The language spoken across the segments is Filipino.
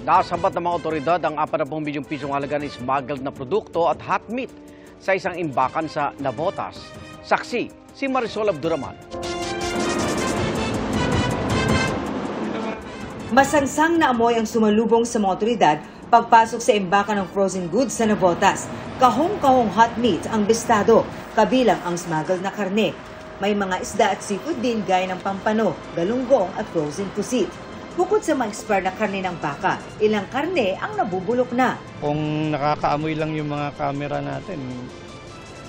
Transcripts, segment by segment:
Nasambat ng mga otoridad ang 40 milyong pisong halaga ng smuggled na produkto at hot meat sa isang imbakan sa Navotas. Saksi, si Marisol Abduraman. Masangsang na amoy ang sumalubong sa mga otoridad pagpasok sa imbakan ng frozen goods sa Navotas. Kahong-kahong hot meat ang bistado, kabilang ang smuggled na karne. May mga isda at seafood din gaya ng pampano, galunggong at frozen pusit. Bukod sa ma-expire na karne ng baka, ilang karne ang nabubulok na. Kung nakakaamoy lang yung mga camera natin,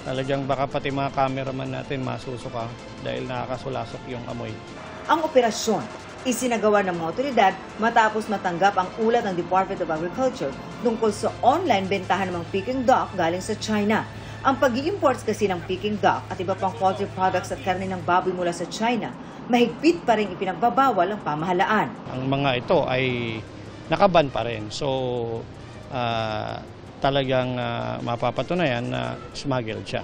talagang baka pati mga cameraman natin masusuka dahil nakakasulasok yung amoy. Ang operasyon, isinagawa ng mga otoridad matapos matanggap ang ulat ng Department of Agriculture tungkol sa online bentahan ng mga Peking duck galing sa China. Ang pag-i-import kasi ng Peking duck at iba pang poultry products at karne ng baboy mula sa China, mahigpit pa rin ipinagbabawal ang pamahalaan. Ang mga ito ay nakaban pa rin. So, talagang mapapatunayan na smuggled siya.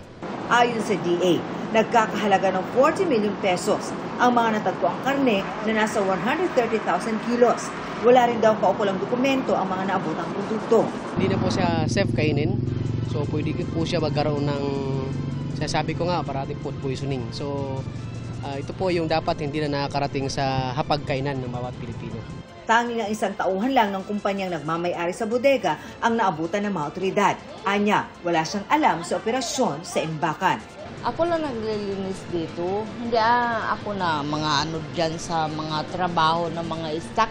Ayon sa DA, nagkakahalaga ng 40 million pesos ang mga natagpuang karne na nasa 130,000 kilos. Wala rin daw kaukulang dokumento ang mga naabotang produkto. Hindi na po siya safe kainin. So pwede po siya magkaroon ng, sasabi ko nga, parating food poisoning. So ito po yung dapat hindi na nakakarating sa hapagkainan ng bawat Pilipino. Tanging ang isang tauhan lang ng kumpanyang nagmamay-ari sa bodega ang naabutan ng mga otoridad. Anya, wala siyang alam sa operasyon sa imbakan. Ako lang naglilinis dito. Hindi ako na mga ano dyan sa mga trabaho ng mga stock.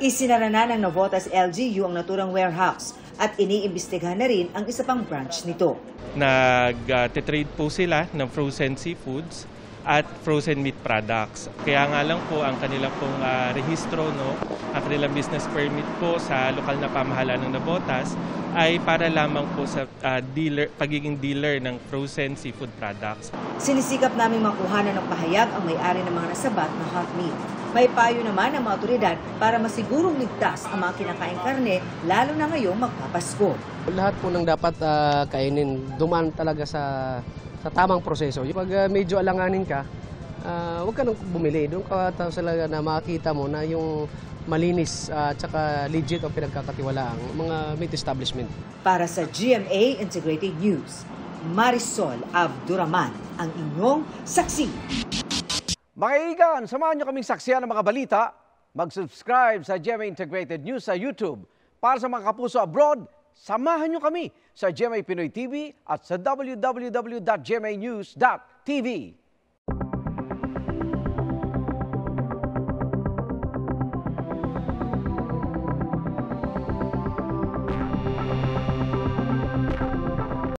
Isinara na ng Navotas LGU ang naturang warehouse at iniimbestigahan na rin ang isa pang branch nito. Nag-trade po sila ng frozen seafoods at frozen meat products. Kaya nga lang po ang kanilang pong rehistro, ang kanilang business permit po sa lokal na pamahalaan ng Navotas ay para lamang po sa pagiging dealer ng frozen seafood products. Sinisikap naming makuhanan ng pahayag ang may-ari ng mga nasabat na hot meat. May payo naman ng mga otoridad para masigurong ligtas ang mga kinakaing karne, lalo na ngayong magpapasko. Lahat po ng dapat kainin, dumaan talaga sa tamang proseso. Pag medyo alanganin ka, huwag ka nang bumili. Doon ka talaga na makita mo na yung malinis at saka legit o pinagkakatiwalaang mga meat establishment. Para sa GMA Integrated News, Marisol Abduraman, ang inyong saksi. Mga kaibigan, samahan nyo kaming saksiyan ng mga balita. Mag-subscribe sa GMA Integrated News sa YouTube. Para sa mga kapuso abroad, samahan nyo kami sa GMA Pinoy TV at sa www.gmanews.tv.